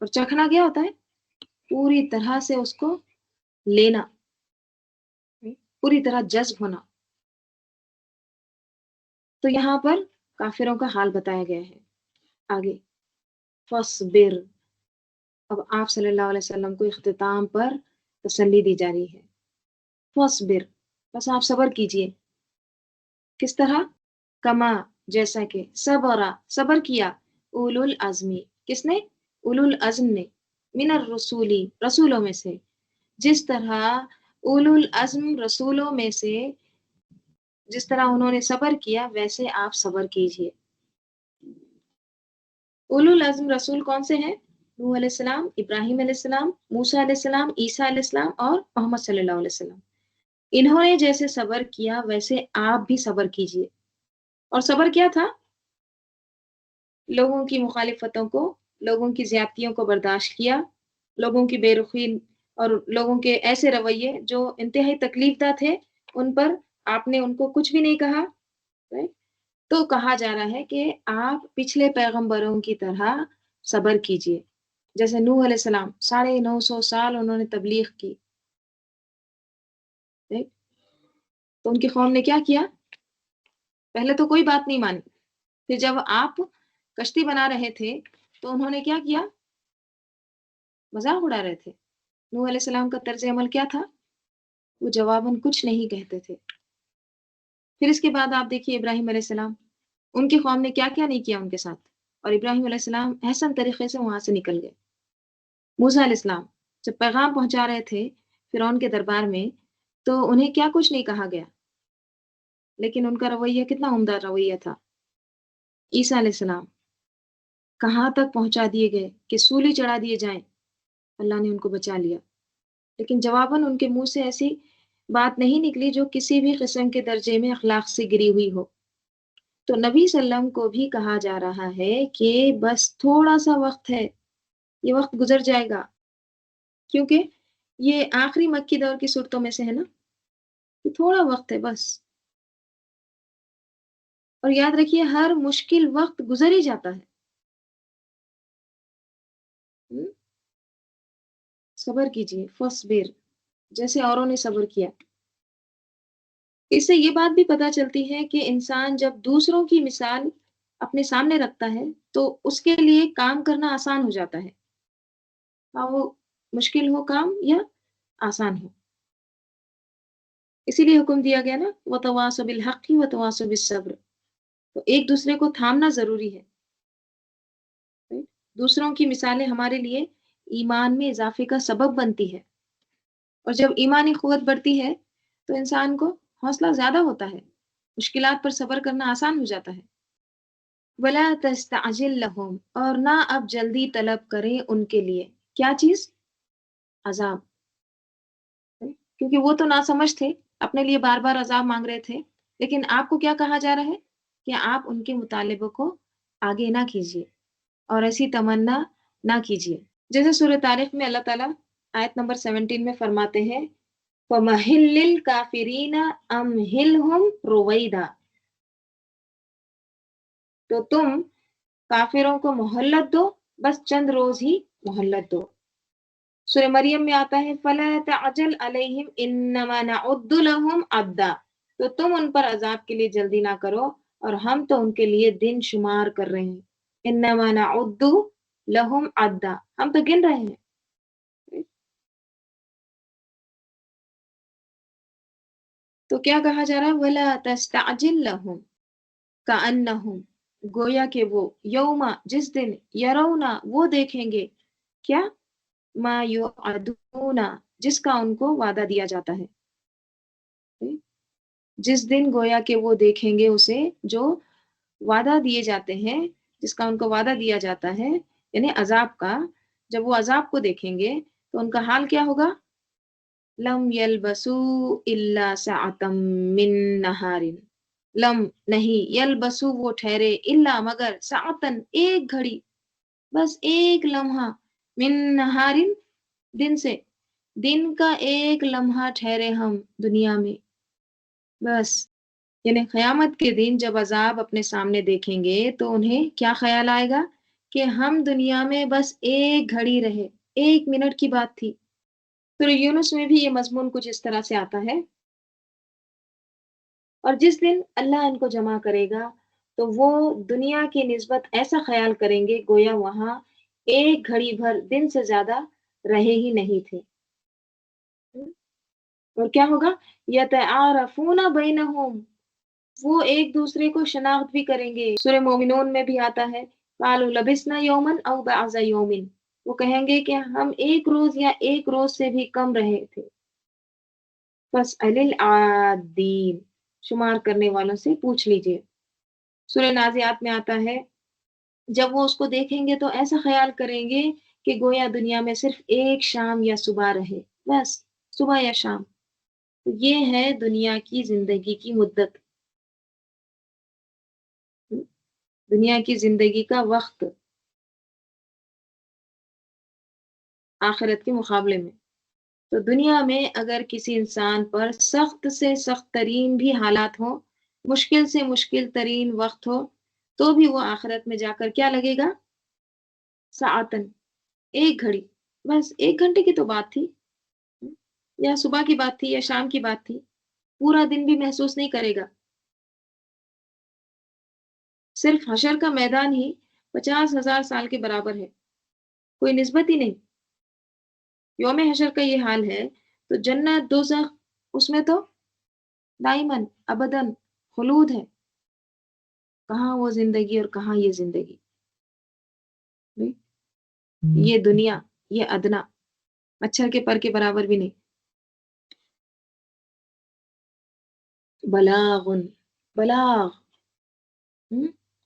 اور چکھنا کیا ہوتا ہے؟ پوری طرح سے اس کو لینا، پوری طرح جذب ہونا۔ تو یہاں پر کافروں کا حال بتایا گیا ہے آگے، فَاصْبِرْ۔ اب آپ صلی اللہ علیہ وسلم کو اختتام پر تسلی دی جا رہی ہے، فَاصْبِرْ، بس آپ صبر کیجئے۔ کس طرح؟ کما، جیسا کہ صبر، صبر کیا، اولو العزمی، کس نے؟ اولو العزم نے، من الرسولی، رسولوں میں سے، جس طرح اولو العزم رسولوں میں سے جس طرح انہوں نے صبر کیا ویسے آپ صبر کیجئے۔ اولو العزم رسول کون سے ہیں؟ نوح علیہ السلام، ابراہیم علیہ السلام، موسیٰ علیہ السلام، عیسیٰ علیہ السلام اور محمد صلی اللہ علیہ وسلم۔ انہوں نے جیسے صبر کیا ویسے آپ بھی صبر کیجئے۔ اور صبر کیا تھا؟ لوگوں کی مخالفتوں کو، لوگوں کی زیادتیوں کو برداشت کیا، لوگوں کی بے رخی اور لوگوں کے ایسے رویے جو انتہائی تکلیف دہ تھے، ان پر آپ نے ان کو کچھ بھی نہیں کہا، right؟ تو کہا جا رہا ہے کہ آپ پچھلے پیغمبروں کی طرح صبر کیجئے۔ جیسے نوح علیہ السلام 950 سال انہوں نے تبلیغ کی، right؟ تو ان کی قوم نے کیا کیا؟ پہلے تو کوئی بات نہیں مانی، پھر جب آپ کشتی بنا رہے تھے تو انہوں نے کیا کیا؟ مذاق اڑا رہے تھے۔ نوح علیہ السلام کا طرز عمل کیا تھا؟ وہ جواباً کچھ نہیں کہتے تھے۔ پھر اس کے بعد آپ دیکھیے ابراہیم علیہ السلام، ان کی قوم نے کیا کیا نہیں کیا ان کے ساتھ، اور ابراہیم علیہ السلام احسن طریقے سے وہاں سے نکل گئے۔ موسیٰ علیہ السلام جب پیغام پہنچا رہے تھے فرعون کے دربار میں تو انہیں کیا کچھ نہیں کہا گیا، لیکن ان کا رویہ کتنا عمدہ رویہ تھا۔ عیسیٰ علیہ السلام کہاں تک پہنچا دیے گئے کہ سولی چڑھا دیے جائیں، اللہ نے ان کو بچا لیا، لیکن جواباً ان کے منہ سے ایسی بات نہیں نکلی جو کسی بھی قسم کے درجے میں اخلاق سے گری ہوئی ہو۔ تو نبی صلی اللہ علیہ وسلم کو بھی کہا جا رہا ہے کہ بس تھوڑا سا وقت ہے، یہ وقت گزر جائے گا، کیونکہ یہ آخری مکی دور کی صورتوں میں سے ہے نا، کہ تھوڑا وقت ہے بس۔ اور یاد رکھیے ہر مشکل وقت گزر ہی جاتا ہے۔ صبر کیجئے، فصبر، جیسے اوروں نے صبر کیا۔ اس سے یہ بات بھی پتہ چلتی ہے کہ انسان جب دوسروں کی مثال اپنے سامنے رکھتا ہے تو اس کے لیے کام کرنا آسان ہو جاتا ہے، ہاں وہ مشکل ہو کام یا آسان ہو۔ اسی لیے حکم دیا گیا نا وَتَوَاصَوْا بِالْحَقِّ وَتَوَاصَوْا بِالصَّبْرِ، تو ایک دوسرے کو تھامنا ضروری ہے۔ دوسروں کی مثالیں ہمارے لیے ایمان میں اضافے کا سبب بنتی ہے، اور جب ایمانی قوت بڑھتی ہے تو انسان کو حوصلہ زیادہ ہوتا ہے، مشکلات پر صبر کرنا آسان ہو جاتا ہے۔ ولا تستعجل لهم، اور نہ اب جلدی طلب کریں ان کے لیے، کیا چیز؟ عذاب، کیونکہ وہ تو ناسمجھ تھے، اپنے لیے بار بار عذاب مانگ رہے تھے، لیکن آپ کو کیا کہا جا رہا ہے کہ آپ ان کے مطالبے کو آگے نہ کیجیے اور ایسی تمنا نہ کیجیے۔ جیسے سورہ طارق میں اللہ تعالیٰ آیت نمبر 17 میں فرماتے ہیں وَمَهِّلِ الْكَافِرِينَ أَمْهِلْهُمْ رُوَيْدًا، تو تم کافروں کو مہلت دو، بس چند روز ہی مہلت دو۔ سورہ مریم میں آتا ہے فَلَا تَعْجَلْ عَلَيْهِمْ إِنَّمَا نَعُدُّ لَهُمْ عَدًّا، تو تم ان پر عذاب کے لیے جلدی نہ کرو، اور ہم تو ان کے لیے دن شمار کر رہے ہیں۔ إِنَّمَا نَعُدُّ لَهُمْ عَدًّا، ہم تو گن رہے ہیں۔ تو کیا کہا جا رہا ہے وَلَا تَسْتَعْجِلْ لَهُمْ كَأَنَّهُمْ، گویا کہ وہ یوما، جس دن، یرونا، وہ دیکھیں گے، کیا؟ ما یوعدون، جس کا ان کو وعدہ دیا جاتا ہے۔ جس دن گویا کہ وہ دیکھیں گے اسے جو وعدہ دیے جاتے ہیں، جس کا ان کو وعدہ دیا جاتا ہے، یعنی عذاب کا، جب وہ عذاب کو دیکھیں گے تو ان کا حال کیا ہوگا؟ لم یلبسوا الا ساعة من نہار، لم نہیں، یلبسو وہ ٹھہرے، الا مگر، ساعتن ایک گھڑی، بس ایک لمحہ، من نہارن دن سے، دن کا ایک لمحہ ٹھہرے ہم دنیا میں، بس۔ یعنی قیامت کے دن جب عذاب اپنے سامنے دیکھیں گے تو انہیں کیا خیال آئے گا کہ ہم دنیا میں بس ایک گھڑی رہے، 1 منٹ کی بات تھی۔ سورہ یونس میں بھی یہ مضمون کچھ اس طرح سے آتا ہے، اور جس دن اللہ ان کو جمع کرے گا تو وہ دنیا کی نسبت ایسا خیال کریں گے گویا وہاں ایک گھڑی بھر دن سے زیادہ رہے ہی نہیں تھے۔ اور کیا ہوگا؟ یتعارفون بینہم، وہ ایک دوسرے کو شناخت بھی کریں گے۔ سورہ مومنون میں بھی آتا ہے، قالوا لبسنا یوما او بعض یوم، وہ کہیں گے کہ ہم ایک روز یا ایک روز سے بھی کم رہے تھے۔ فاسأل العادین، شمار کرنے والوں سے پوچھ لیجئے۔ سورہ نازعات میں آتا ہے، جب وہ اس کو دیکھیں گے تو ایسا خیال کریں گے کہ گویا دنیا میں صرف ایک شام یا صبح رہے، بس صبح یا شام۔ تو یہ ہے دنیا کی زندگی کی مدت، دنیا کی زندگی کا وقت آخرت کے مقابلے میں۔ تو دنیا میں اگر کسی انسان پر سخت سے سخت ترین بھی حالات ہوں، مشکل سے مشکل ترین وقت ہو، تو بھی وہ آخرت میں جا کر کیا لگے گا؟ ساعتن، ایک گھڑی، بس 1 گھنٹے کی تو بات تھی، یا صبح کی بات تھی یا شام کی بات تھی، پورا دن بھی محسوس نہیں کرے گا۔ صرف حشر کا میدان ہی 50,000 سال کے برابر ہے، کوئی نسبت ہی نہیں۔ یوم حشر کا یہ حال ہے تو جنت دوزخ، اس میں تو دائمن ابدن خلود ہے، کہاں وہ زندگی اور کہاں یہ زندگی؟ یہ دنیا، یہ ادنا، مچھر کے پر کے برابر بھی نہیں۔ بلاغن، بلاغ،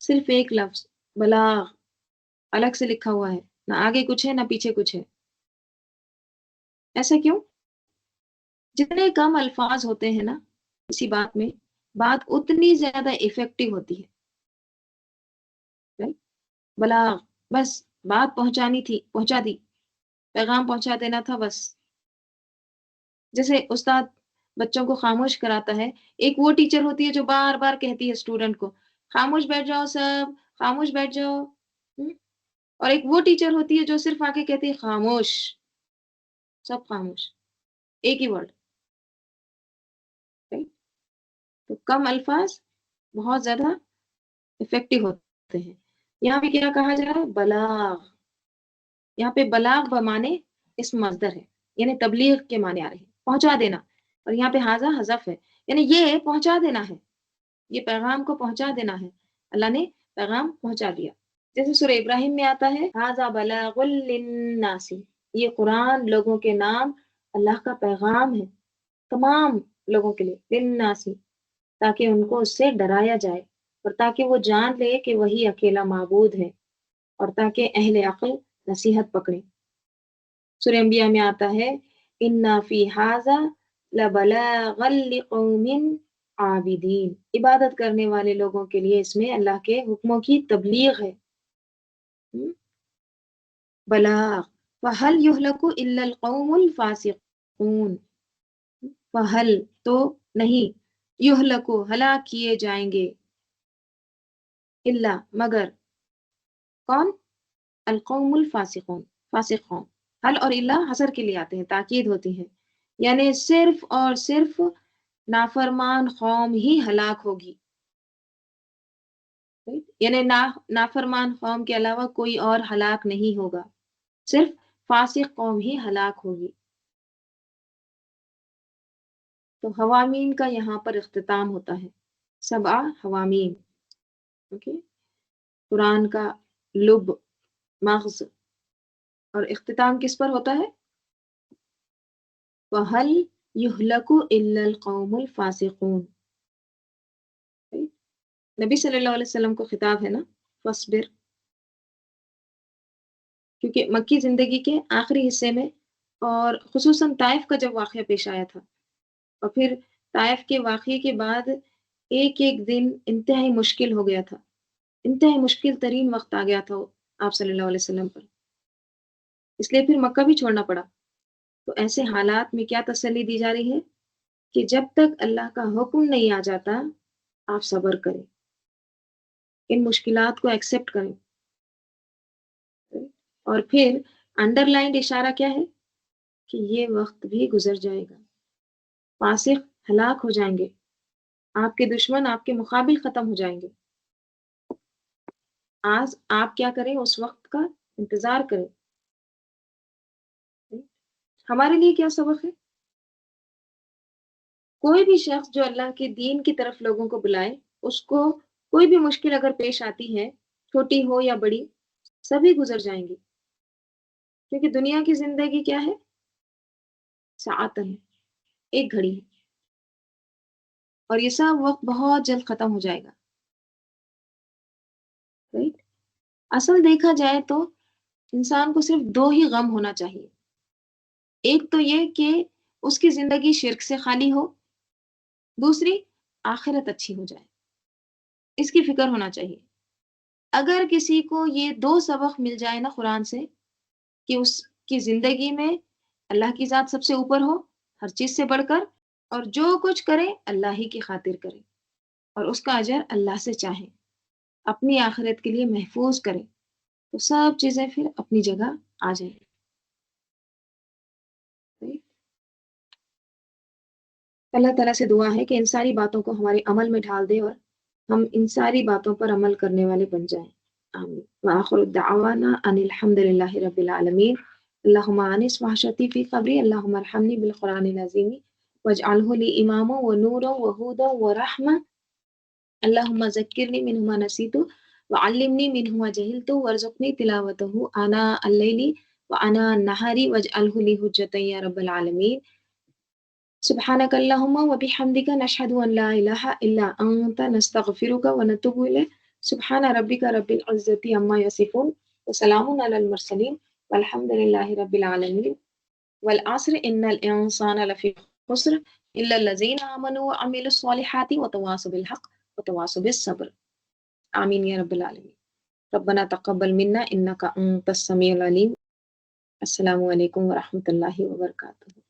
صرف ایک لفظ بلاغ الگ سے لکھا ہوا ہے، نہ آگے کچھ ہے نہ پیچھے کچھ ہے۔ ایسا کیوں؟ جتنے کم الفاظ ہوتے ہیں نا کسی بات میں، بات اتنی زیادہ افیکٹو ہوتی ہے، right؟ بلاغ، بس بات پہنچانی تھی، پہنچا دی، پیغام پہنچا دینا تھا بس۔ جیسے استاد بچوں کو خاموش کراتا ہے، ایک وہ ٹیچر ہوتی ہے جو بار بار کہتی ہے اسٹوڈنٹ کو خاموش بیٹھ جاؤ سب، خاموش بیٹھ جاؤ، اور ایک وہ ٹیچر ہوتی ہے جو صرف آ کے کہتی ہے خاموش، سب خاموش، ایک ہی ورڈ، right؟ تو کم الفاظ بہت زیادہ افیکٹو ہوتے ہیں۔ یہاں پہ کیا کہا جا رہا ہے؟ بلاغ، یہاں پہ بلاغ بمانے اسم مصدر ہے، یعنی تبلیغ کے معنی آ رہے ہیں، پہنچا دینا، اور یہاں پہ حاضہ حذف ہے، یعنی یہ پہنچا دینا ہے، یہ پیغام کو پہنچا دینا ہے، اللہ نے پیغام پہنچا دیا۔ جیسے سورہ ابراہیم میں آتا ہے ھذا بلاغ للناس، یہ قرآن لوگوں کے نام اللہ کا پیغام ہے، تمام لوگوں کے لیے، للناس، تاکہ ان کو اس سے ڈرایا جائے، اور تاکہ وہ جان لے کہ وہی اکیلا معبود ہے، اور تاکہ اہل عقل نصیحت پکڑے۔ سورہ انبیاء میں آتا ہے اِنَّ فِي ھذا لَبَلَاغًا لِقَوْمٍ عابدین، عبادت کرنے والے لوگوں کے لیے اس میں اللہ کے حکموں کی تبلیغ ہے۔ بلاغ، فَهَلْ يُهْلَكُ إِلَّا الْقَوْمُ الْفَاسِقُونَ، فَهَلْ تو نہیں، يُهْلَكُ ہلاک کیے جائیں گے، إِلَّا مگر، کون؟ القوم الفاسقون، فاسق قوم۔ حل اور الا حصر کے لیے آتے ہیں، تاکید ہوتی ہے، یعنی صرف اور صرف نافرمان قوم ہی ہلاک ہوگی، یعنی نافرمان قوم کے علاوہ کوئی اور ہلاک نہیں ہوگا، صرف فاسق قوم ہی ہلاک ہوگی۔ تو حوامیم کا یہاں پر اختتام ہوتا ہے، 7 حوامیم، اوکے، قرآن کا لب، مغز، اور اختتام کس پر ہوتا ہے؟ وَهَلْ يُهْلَكُ إِلَّا الْقَوْمُ الْفَاسِقُونَ، نبی صلی اللہ علیہ وسلم کو خطاب ہے نا، فَاصْبِرْ، کیونکہ مکی زندگی کے آخری حصے میں، اور خصوصاً طائف کا جب واقعہ پیش آیا تھا، اور پھر طائف کے واقعے کے بعد ایک ایک دن انتہائی مشکل ہو گیا تھا، انتہائی مشکل ترین وقت آ گیا تھا آپ صلی اللہ علیہ وسلم پر، اس لیے پھر مکہ بھی چھوڑنا پڑا۔ تو ایسے حالات میں کیا تسلی دی جا رہی ہے کہ جب تک اللہ کا حکم نہیں آ جاتا آپ صبر کریں، ان مشکلات کو ایکسیپٹ کریں، اور پھر انڈر لائنڈ اشارہ کیا ہے کہ یہ وقت بھی گزر جائے گا، فاسق ہلاک ہو جائیں گے، آپ کے دشمن آپ کے مقابل ختم ہو جائیں گے۔ آج آپ کیا کریں، اس وقت کا انتظار کریں۔ ہمارے لیے کیا سبق ہے؟ کوئی بھی شخص جو اللہ کے دین کی طرف لوگوں کو بلائے، اس کو کوئی بھی مشکل اگر پیش آتی ہے، چھوٹی ہو یا بڑی، سبھی گزر جائیں گی، کیونکہ دنیا کی زندگی کیا ہے؟ ساعتن ہے، ایک گھڑی ہے، اور یہ سب وقت بہت جلد ختم ہو جائے گا، رائٹ؟ اصل دیکھا جائے تو انسان کو صرف دو ہی غم ہونا چاہیے، ایک تو یہ کہ اس کی زندگی شرک سے خالی ہو، دوسری آخرت اچھی ہو جائے، اس کی فکر ہونا چاہیے۔ اگر کسی کو یہ دو سبق مل جائے نا قرآن سے، کہ اس کی زندگی میں اللہ کی ذات سب سے اوپر ہو، ہر چیز سے بڑھ کر، اور جو کچھ کرے اللہ ہی کی خاطر کرے، اور اس کا اجر اللہ سے چاہے، اپنی آخرت کے لیے محفوظ کرے، تو سب چیزیں پھر اپنی جگہ آ جائیں گی۔ اللہ تعالیٰ سے دعا ہے کہ ان ساری باتوں کو ہمارے عمل میں ڈھال دے، اور ہم ان ساری باتوں پر عمل کرنے والے بن جائیں۔ آمین۔ وآخر الدعوانا ان الحمد للہ رب العالمین۔ اللہم آنس وحشتی فی قبری، اللہم ارحمنی بالقرآن العظیم واجعلہ لی اماما ونورا وہودا ورحمہ، اللہم ذکرنی منہ ما نسیت وعلمنی منہ ما جہلت وارزقنی تلاوتہ آناء اللیل وآناء النہار واجعلہ لی حجتا یا رب العالمین۔ سبحانك اللهم وبحمدك نشهد أن لا إله إلا أنت نستغفرك ونتوب إليك سبحان ربك رب العزة عما يصفون وسلام على المرسلين والحمد لله رب العالمين والعصر إن الإنسان لفي خسر إلا الذين آمنوا وعملوا الصالحات وتواصوا بالحق وتواصوا بالصبر آمين يا رب العالمين ربنا تقبل منا إنك أنت السميع العليم السلام عليكم ورحمة الله وبركاته